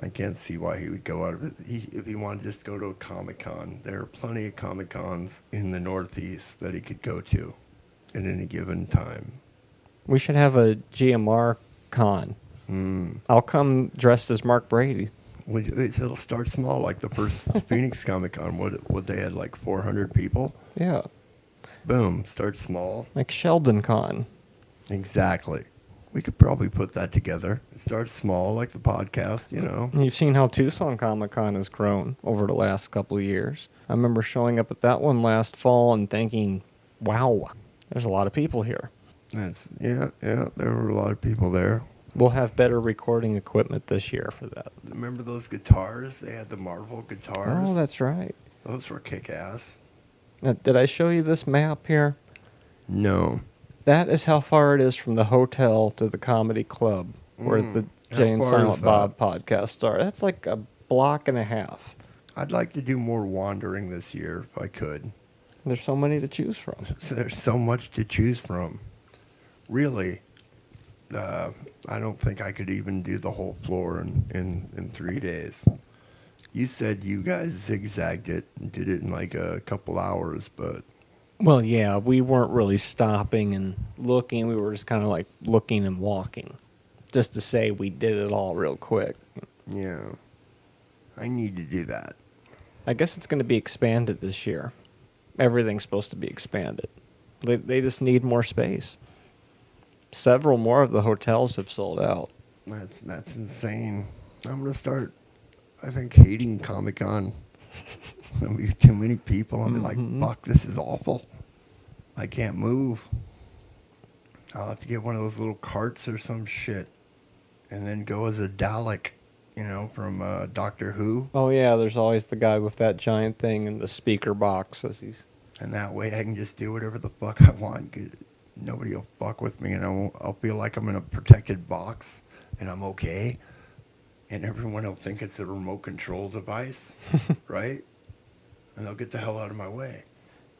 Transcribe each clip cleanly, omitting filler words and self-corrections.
I can't see why he would go out of it. If he wanted to just go to a Comic-Con, there are plenty of Comic-Cons in the Northeast that he could go to at any given time. We should have a GMR con. I'll come dressed as Mark Brady. It'll start small, like the first Phoenix ComiCon. What they had, like 400 people? Yeah. Boom, start small. Like Sheldon Con. Exactly. We could probably put that together. Start small, like the podcast, you know. You've seen how Tucson Comic Con has grown over the last couple of years. I remember showing up at that one last fall and thinking, wow, there's a lot of people here. Yeah, there were a lot of people there. We'll have better recording equipment this year for that. Remember those guitars? They had the Marvel guitars. Oh, that's right. Those were kick-ass. Now, did I show you this map here? No. That is how far it is from the hotel to the comedy club where the Jay and Silent Bob podcast are. That's like a block and a half. I'd like to do more wandering this year if I could. There's so many to choose from. So there's so much to choose from. Really, I don't think I could even do the whole floor in 3 days. You said you guys zigzagged it and did it in like a couple hours, but... Well, yeah, we weren't really stopping and looking. We were just kind of like looking and walking. Just to say we did it all real quick. Yeah. I need to do that. I guess it's going to be expanded this year. Everything's supposed to be expanded. They just need more space. Several more of the hotels have sold out. That's insane. I'm going to start, I think, hating Comic-Con. There'll be too many people. I'll be like, fuck, this is awful. I can't move. I'll have to get one of those little carts or some shit. And then go as a Dalek, you know, from Doctor Who. Oh, yeah, there's always the guy with that giant thing in the speaker box. And that way I can just do whatever the fuck I want. Nobody will fuck with me, and I'll feel like I'm in a protected box, and I'm okay. And everyone will think it's a remote control device, right? And they'll get the hell out of my way.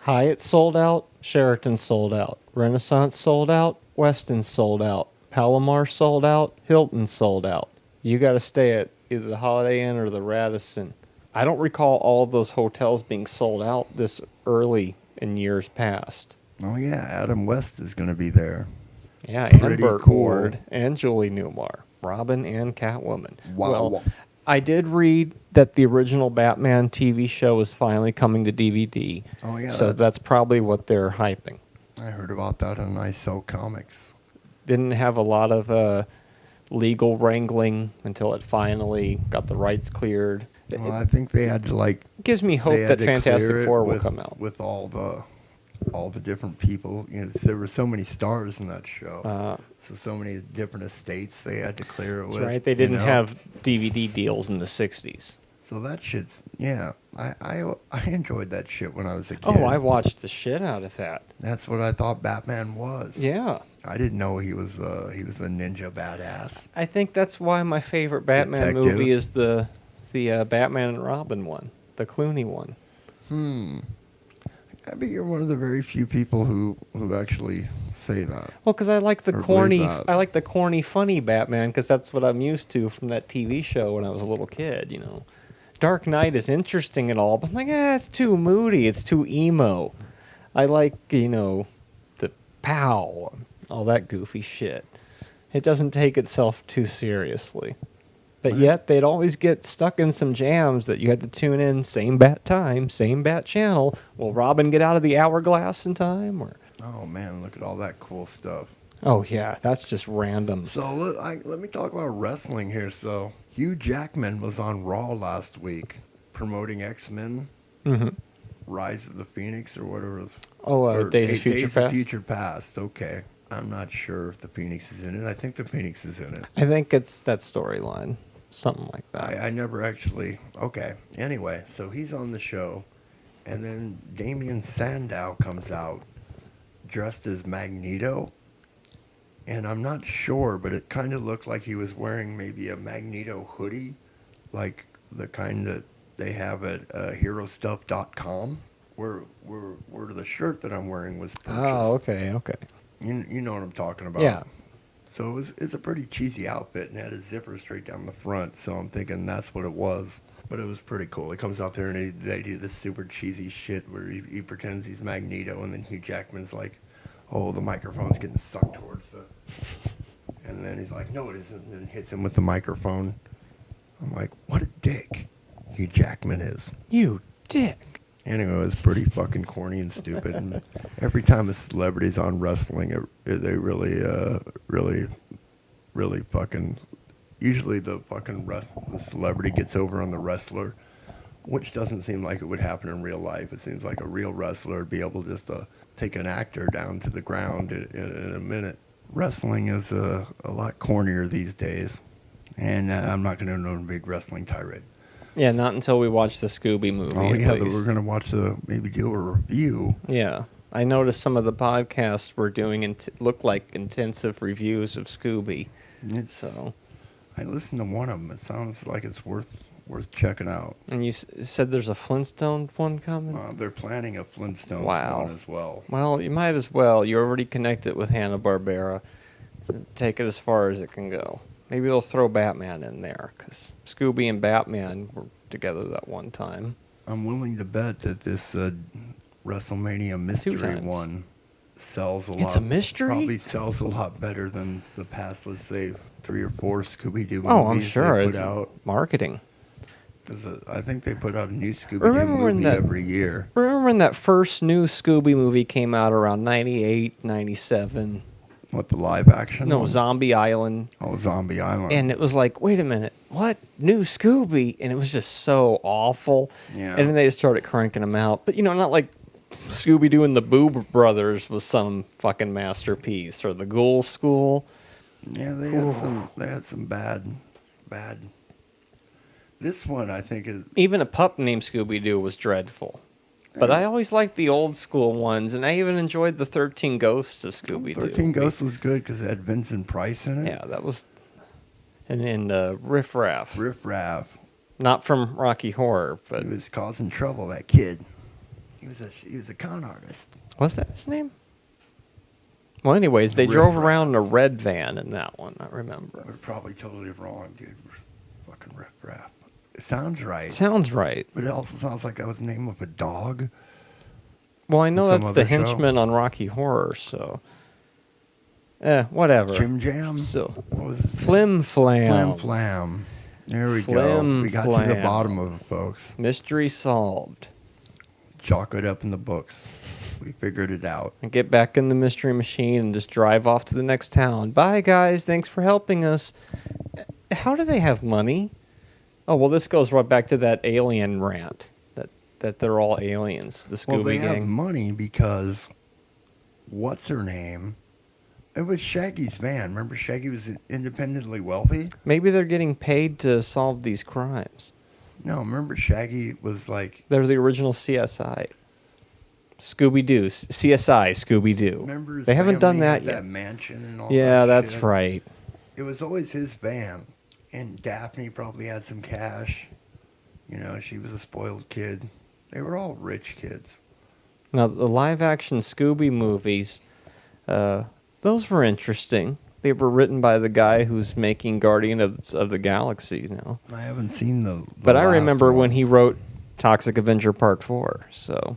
Hyatt sold out. Sheraton sold out. Renaissance sold out. Westin sold out. Palomar sold out. Hilton sold out. You got to stay at either the Holiday Inn or the Radisson. I don't recall all of those hotels being sold out this early in years past. Oh, yeah, Adam West is going to be there. Yeah, and Pretty Burt cool. Ward and Julie Newmar. Robin and Catwoman. Wow. Well, I did read that the original Batman TV show is finally coming to DVD. Oh, yeah. So that's probably what they're hyping. I heard about that on I Sell Comics. Didn't have a lot of legal wrangling until it finally got the rights cleared. Well, I think they had to, like... It gives me hope that Fantastic Four will come out. With all the different people. You know, there were so many stars in that show. So many different estates they had to clear it with. That's right. They didn't have DVD deals in the 60s. So that shit's... Yeah. I enjoyed that shit when I was a kid. Oh, I watched the shit out of that. That's what I thought Batman was. Yeah. I didn't know he was a ninja badass. I think that's why my favorite Batman Detective. movie is the Batman and Robin one, the Clooney one. I bet you're one of the very few people who actually say that. Well, because I like the Or corny, believe that. I like the corny, funny Batman because that's what I'm used to from that TV show when I was a little kid. You know, Dark Knight is interesting and all, but I'm like, it's too moody, it's too emo. I like the pow, all that goofy shit. It doesn't take itself too seriously. But yet, they'd always get stuck in some jams that you had to tune in, same bat time, same bat channel. Will Robin get out of the hourglass in time? Or Oh, man, look at all that cool stuff. oh, yeah, that's just random. So let me talk about wrestling here. So Hugh Jackman was on Raw last week promoting X-Men, Rise of the Phoenix or whatever it was. Oh, Days of Future Days Past? of Future Past, okay. I'm not sure if the Phoenix is in it. I think the Phoenix is in it. I think it's that storyline. Something like that. I never actually... Okay. Anyway, so he's on the show, and then Damien Sandow comes out dressed as Magneto, and I'm not sure, but it kind of looked like he was wearing maybe a Magneto hoodie, like the kind that they have at HeroStuff.com, where the shirt that I'm wearing was purchased. Oh, okay. You know what I'm talking about. Yeah. So it's a pretty cheesy outfit and had a zipper straight down the front. So I'm thinking that's what it was. But it was pretty cool. He comes out there and they do this super cheesy shit where he pretends he's Magneto, and then Hugh Jackman's like, oh, the microphone's getting sucked towards the... And then he's like, no, it isn't, and then hits him with the microphone. I'm like, what a dick Hugh Jackman is. You dick. Anyway, it was pretty fucking corny and stupid. And every time a celebrity's on wrestling, they really fucking... Usually the celebrity gets over on the wrestler, which doesn't seem like it would happen in real life. It seems like a real wrestler would be able just to take an actor down to the ground in a minute. Wrestling is a lot cornier these days, and I'm not going to know a big wrestling tirade. Yeah, not until we watch the Scooby movie. Oh yeah, but we're going to watch maybe do a review. Yeah, I noticed some of the podcasts were doing look like intensive reviews of Scooby. So I listened to one of them. It sounds like it's worth checking out. And you said there's a Flintstone one coming? They're planning a Flintstones one as well. Well, you might as well. You're already connected with Hanna-Barbera. Take it as far as it can go. Maybe they'll throw Batman in there, because Scooby and Batman were together that one time. I'm willing to bet that this WrestleMania mystery one sells a lot. It's a mystery? Probably sells a lot better than the past, let's say, 3 or 4 Scooby-Doo movies. Oh, I'm sure. They put it's out. Marketing. I think they put out a new Scooby-Doo movie every year. Remember when that first new Scooby movie came out around 98, 97? What, the live action? No, one? Zombie Island. Oh, Zombie Island. And it was like, wait a minute, what? New Scooby? And it was just so awful. Yeah. And then they started cranking them out. But, not like Scooby-Doo and the Boob Brothers was some fucking masterpiece, or the Ghoul School. Yeah, they had some bad. This one, I think, is... Even A Pup Named Scooby-Doo was dreadful. But I always liked the old school ones, and I even enjoyed the 13 Ghosts of Scooby-Doo. 13 Ghosts was good because it had Vincent Price in it. Yeah, that was... And Riff Raff. Riff Raff. Not from Rocky Horror, but... He was causing trouble, that kid. He was a con artist. Was that his name? Well, anyways, they drove around in a red van in that one, I remember. We're probably totally wrong, dude. Fucking Riff Raff. It sounds right. Sounds right. But it also sounds like that was the name of a dog. Well, I know that's the henchman on Rocky Horror, so... whatever. Jim Jam? So, what was his Flim Flam. Flim Flam. There we go. We got to the bottom of it, folks. Mystery solved. Chalk it up in the books. We figured it out. And get back in the mystery machine and just drive off to the next town. Bye, guys. Thanks for helping us. How do they have money? Oh, well, this goes right back to that alien rant. That they're all aliens, the Scooby Well, they gang. have money because, what's her name? It was Shaggy's van. Remember, Shaggy was independently wealthy? Maybe they're getting paid to solve these crimes. No, remember Shaggy was like... They're the original CSI. Scooby-Doo. CSI Scooby-Doo. Remember his they haven't done family that had yet. That mansion and all yeah, that that's shit? right. It was always his van. And Daphne probably had some cash. She was a spoiled kid. They were all rich kids. Now, the live-action Scooby movies, those were interesting. They were written by the guy who's making Guardian of the Galaxy now. I haven't seen the But I last remember one. when he wrote Toxic Avenger Part 4. So,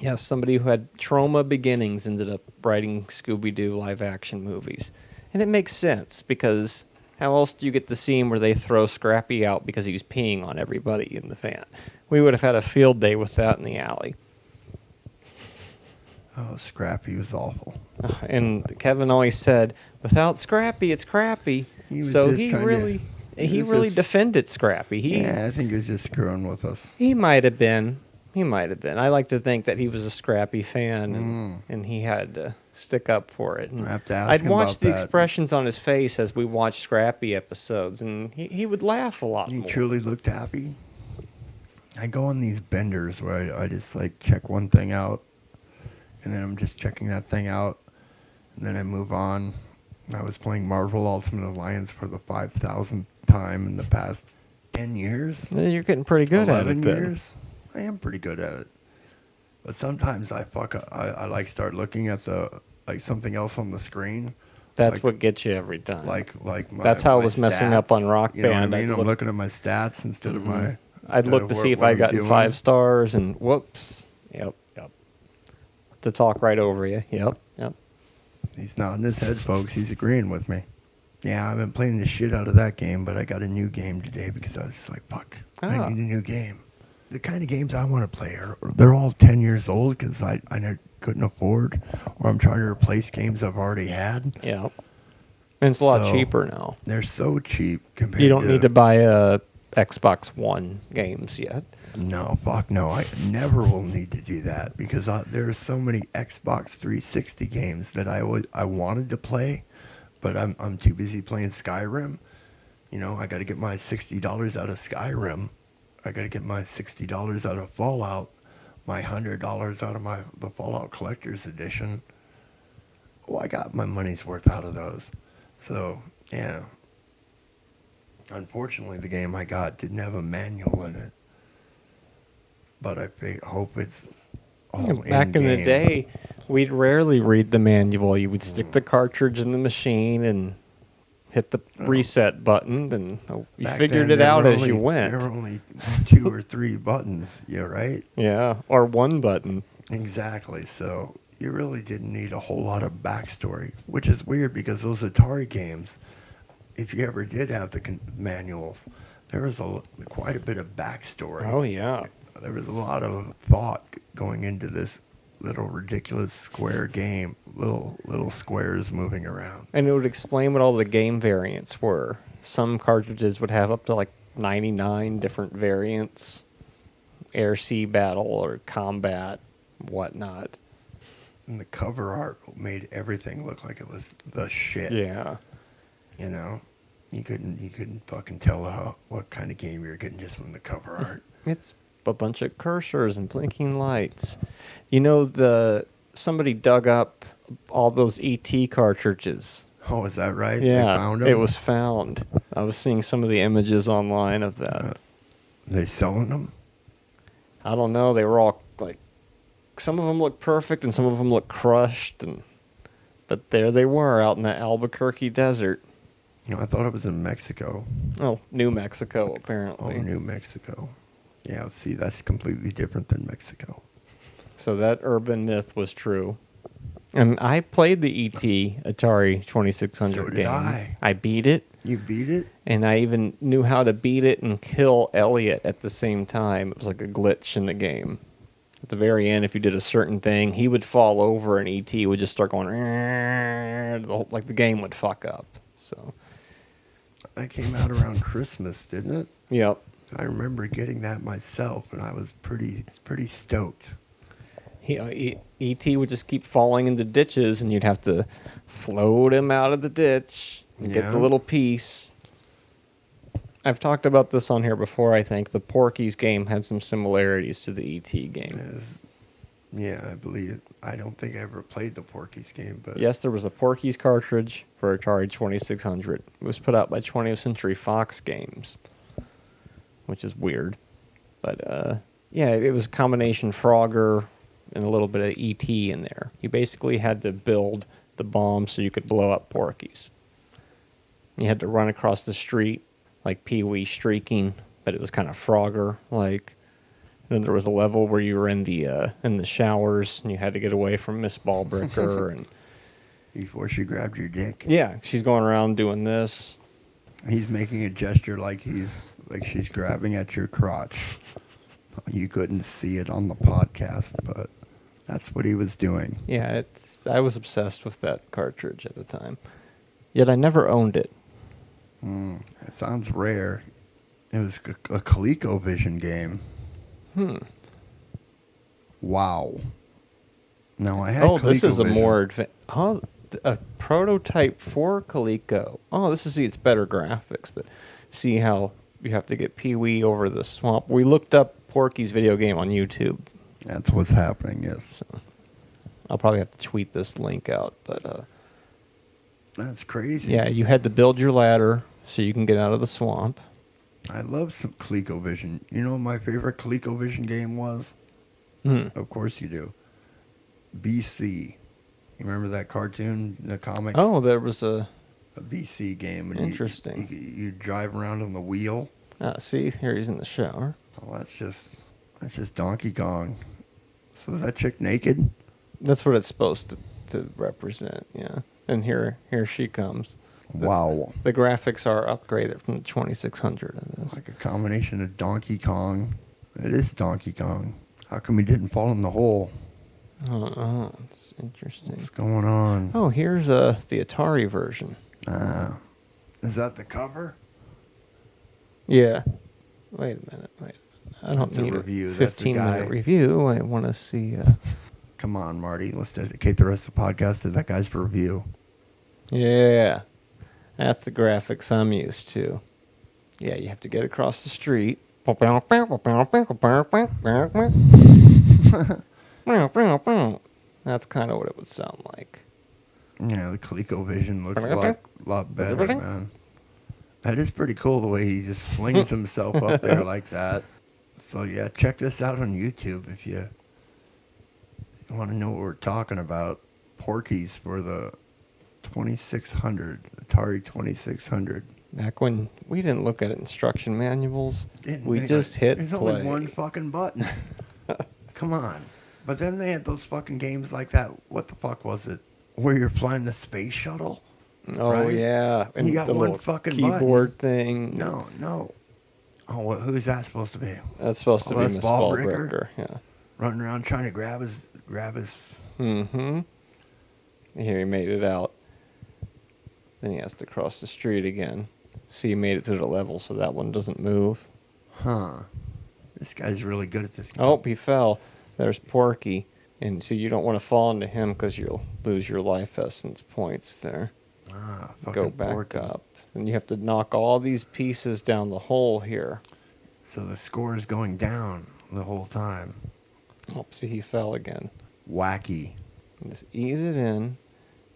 yes, somebody who had trauma beginnings ended up writing Scooby-Doo live-action movies. And it makes sense, because how else do you get the scene where they throw Scrappy out because he was peeing on everybody in the van? We would have had a field day with that in the alley. Oh, Scrappy was awful. And Kevin always said, without Scrappy, it's crappy. So he really defended Scrappy. Yeah, I think he was just screwing with us. He might have been. I like to think that he was a Scrappy fan, and he had to stick up for it. And I have to ask I'd him watch about the that. expressions on his face as we watched Scrappy episodes, and he would laugh a lot He more. truly looked happy. I go on these benders where I just like check one thing out, and then I'm just checking that thing out, and then I move on. I was playing Marvel Ultimate Alliance for the 5,000th time in the past 10 years. You're getting pretty good at it 11 then. years. I am pretty good at it. But sometimes I like start looking at something else on the screen. That's Like- what gets you every time. Like That's how my I was messing up stats, on Rock you know Band. what I mean? I'd I'm look- looking at my stats instead of my. I'd look to see if I'd gotten 5 stars, and whoops. Yep. To talk right over you. Yep. He's nodding his head, folks. He's agreeing with me. Yeah, I've been playing the shit out of that game, but I got a new game today because I was just like, fuck, I need a new game. The kind of games I want to play they're all 10 years old because I couldn't afford, or I'm trying to replace games I've already had. Yeah. And it's a lot So, cheaper now. They're so cheap compared to... You don't need to buy Xbox One games yet. No, fuck no. I never will need to do that because there are so many Xbox 360 games that I wanted to play, but I'm too busy playing Skyrim. You know, I got to get my $60 out of Skyrim. I got to get my $60 out of Fallout, my $100 out of the Fallout Collector's Edition. Oh, I got my money's worth out of those. So, yeah. Unfortunately, the game I got didn't have a manual in it. But I hope it's all Back in the day, we'd rarely read the manual. You would stick the cartridge in the machine and hit the reset button, and you figured it out as you went. There were only 2 or 3 buttons, right? Yeah, or 1 button. Exactly. So you really didn't need a whole lot of backstory, which is weird because those Atari games, if you ever did have the manuals, there was quite a bit of backstory. Oh, yeah. There was a lot of thought going into this little ridiculous square game, little squares moving around. And it would explain what all the game variants were. Some cartridges would have up to like 99 different variants. Air, sea battle, or combat, whatnot. And the cover art made everything look like it was the shit. Yeah. You know? You couldn't fucking tell what kind of game you're getting just from the cover art. It's a bunch of cursors and blinking lights. You know, somebody dug up all those ET cartridges. Oh, is that right? Yeah, They found them? it was found. I was seeing some of the images online of that. They selling them? I don't know. They were all like, some of them looked perfect and some of them looked crushed, but there they were out in the Albuquerque desert. You know, I thought it was in Mexico. Oh, New Mexico, apparently. Oh, New Mexico. Yeah, see, that's completely different than Mexico. So that urban myth was true. And I played the E.T. Atari 2600 So did game. I beat it. You beat it? And I even knew how to beat it and kill Elliot at the same time. It was like a glitch in the game. At the very end, if you did a certain thing, he would fall over and E.T. would just start going, like the game would fuck up. So, That came out around Christmas, didn't it? yep. I remember getting that myself, and I was pretty stoked. E.T. would just keep falling into ditches, and you'd have to float him out of the ditch and get the little piece. I've talked about this on here before, I think. The Porky's game had some similarities to the E.T. game. Yeah, I believe it. I don't think I ever played the Porky's game, but... Yes, there was a Porky's cartridge for Atari 2600. It was put out by 20th Century Fox Games, which is weird. But, yeah, it was a combination Frogger and a little bit of E.T. in there. You basically had to build the bomb so you could blow up Porky's. You had to run across the street like Pee-wee streaking, but it was kind of Frogger-like. And then there was a level where you were in the showers and you had to get away from Miss Ballbricker. And before she grabbed your dick? yeah, she's going around doing this. He's making a gesture like she's grabbing at your crotch. You couldn't see it on the podcast, but that's what he was doing. Yeah, I was obsessed with that cartridge at the time. Yet I never owned it. It sounds rare. It was a ColecoVision game. Wow. No, I had This is a ColecoVision. more a prototype for Coleco. Oh, it's better graphics, but see how you have to get Pee-wee over the swamp. We looked up Porky's video game on YouTube. That's what's happening, yes. So I'll probably have to tweet this link out, but That's crazy. yeah, you had to build your ladder so you can get out of the swamp. I love some ColecoVision. You know what my favorite ColecoVision game was? Of course you do. BC. You remember that cartoon, the comic? Oh, there was a BC game. And interesting. You drive around on the wheel. See, here he's in the shower. Oh, that's just Donkey Kong. So is that chick naked? That's what it's supposed to represent, yeah. And here she comes. Wow. The graphics are upgraded from the 2600 in this. Like a combination of Donkey Kong. It is Donkey Kong. How come he didn't fall in the hole? Oh, it's interesting. What's going on? Oh, here's the Atari version. Is that the cover? Yeah. Wait a minute. I don't That's a need review. a That's the 15-minute guy. review. I want to see... Come on, Marty. Let's dedicate the rest of the podcast to that guy's review. Yeah. That's the graphics I'm used to. Yeah, you have to get across the street. That's kind of what it would sound like. Yeah, the ColecoVision looks a lot better, man. That is pretty cool the way he just flings himself up there like that. So yeah, check this out on YouTube if you want to know what we're talking about. Porkies for the 2600, Atari 2600. Back when we didn't look at instruction manuals, we They- just hit There's play. only one fucking button. Come on. But then they had those fucking games like that. What the fuck was it? Where you're flying the space shuttle? Oh, right? yeah. And You got the one little fucking keyboard thing. No. Oh, who's that supposed to be? That's supposed to Oh, be that's Miss Ballbreaker? Ballbreaker. Yeah. Running around trying to grab his. Mm-hmm. Here he made it out. Then he has to cross the street again. See, he made it to the level, so that one doesn't move. Huh. This guy's really good at this game. Oh, he fell. There's Porky. And see, you don't want to fall into him because you'll lose your life essence points there. Fucking Go back Porky. up. And you have to knock all these pieces down the hole here. So the score is going down the whole time. Oh, see, he fell again. Wacky. Just ease it in,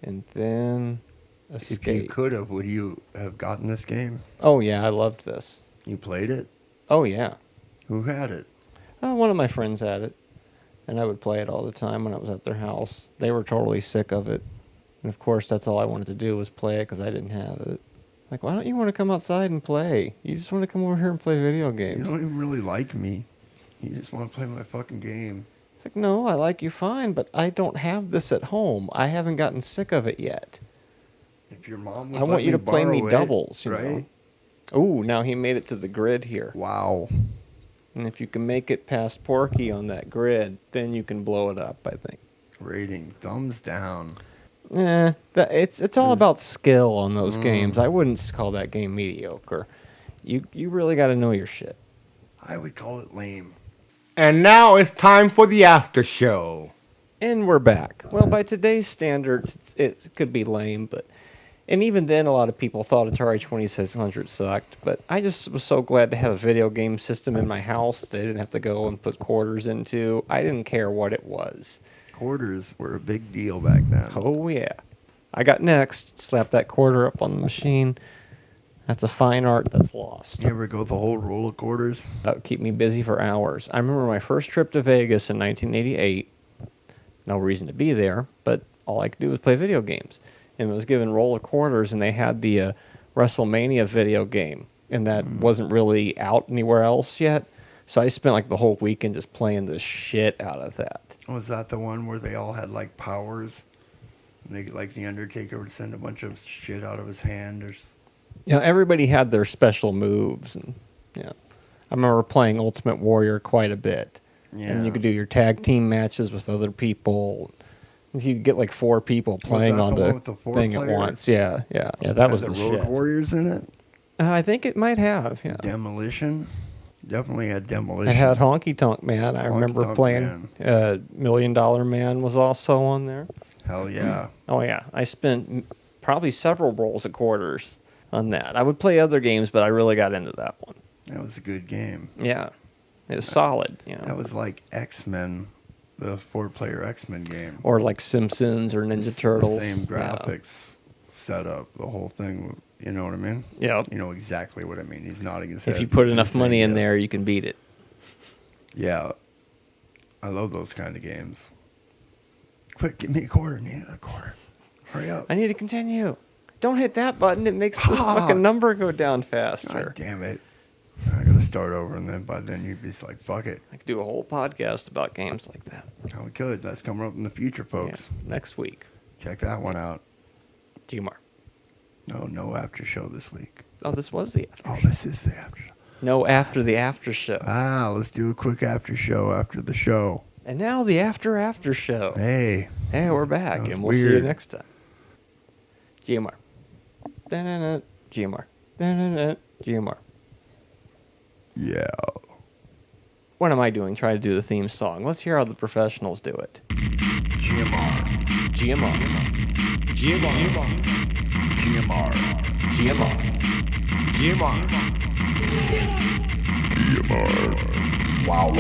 and then escape. If you could have, would you have gotten this game? Oh, yeah, I loved this. You played it? Oh, yeah. Who had it? One of my friends had it, and I would play it all the time when I was at their house. They were totally sick of it. And, of course, that's all I wanted to do was play it because I didn't have it. Like, why don't you want to come outside and play? You just want to come over here and play video You games. don't even really like me. You just want to play my fucking game. It's like, no, I like you fine, but I don't have this at home. I haven't gotten sick of it yet. If your mom would I want you to play me doubles, you right? know. Ooh, now he made it to the grid here. Wow. And if you can make it past Porky on that grid, then you can blow it up, I think. Rating thumbs down. It's all about skill on those games. I wouldn't call that game mediocre. You really got to know your shit. I would call it lame. And now it's time for the after show. And we're back. Well, by today's standards, it could be lame, and even then, a lot of people thought Atari 2600 sucked. But I just was so glad to have a video game system in my house that I didn't have to go and put quarters into. I didn't care what it was. Quarters were a big deal back then. Oh, yeah. I got next. Slap that quarter up on the machine. That's a fine art that's lost. You ever go the whole roll of quarters? That would keep me busy for hours. I remember my first trip to Vegas in 1988. No reason to be there, but all I could do was play video games. And I was given roll of quarters, and they had the WrestleMania video game. And that wasn't really out anywhere else yet. So I spent like the whole weekend just playing the shit out of that. Was that the one where they all had like powers? And they like the Undertaker would send a bunch of shit out of his hand or Yeah, everybody had their special moves, and yeah, I remember playing Ultimate Warrior quite a bit. yeah. And you could do your tag team matches with other people. You could get like 4 people playing that on the one the with the thing at 4-player? once. Yeah, that Had was the the Road shit. Warriors in it. I think it might have. Yeah, Demolition. Definitely had Demolition. it had Honky Tonk Man. I Honky remember Tonk playing. $1 Million Man was also on there. Hell yeah. Oh yeah, I spent probably several rolls of quarters on that. I would play other games, but I really got into that one. That was a good game. Yeah, it was solid. You know, That was like X-Men, the 4-player X-Men game. or like Simpsons or Ninja Turtles. The same graphics setup, the whole thing. You know what I mean? Yeah. You know exactly what I mean. He's nodding his head. If you put He's enough saying money in yes. there, you can beat it. Yeah. I love those kind of games. Quick, give me a quarter. Need a quarter. Hurry up. I need to continue. Don't hit that button. It makes the fucking number go down faster. God damn it. I gotta start over, and then by then you'd be like, fuck it. I could do a whole podcast about games like that. Oh, we could. That's coming up in the future, folks. Yeah, next week. Check that one out. GMR. No after show this week. Oh, this was the after Oh, show. this is the after show. No, after the after show. Let's do a quick after show after the show. And now the after show. Hey. Hey, we're back, That was and we'll see you weird. next time. GMR. Da-na-na, GMR. Da-na-na, GMR. Yeah. What am I doing? Trying to do the theme song. Let's hear how the professionals do it. GMR. GMR. GMR. GMR. GMR. GMR. GMR. Wow.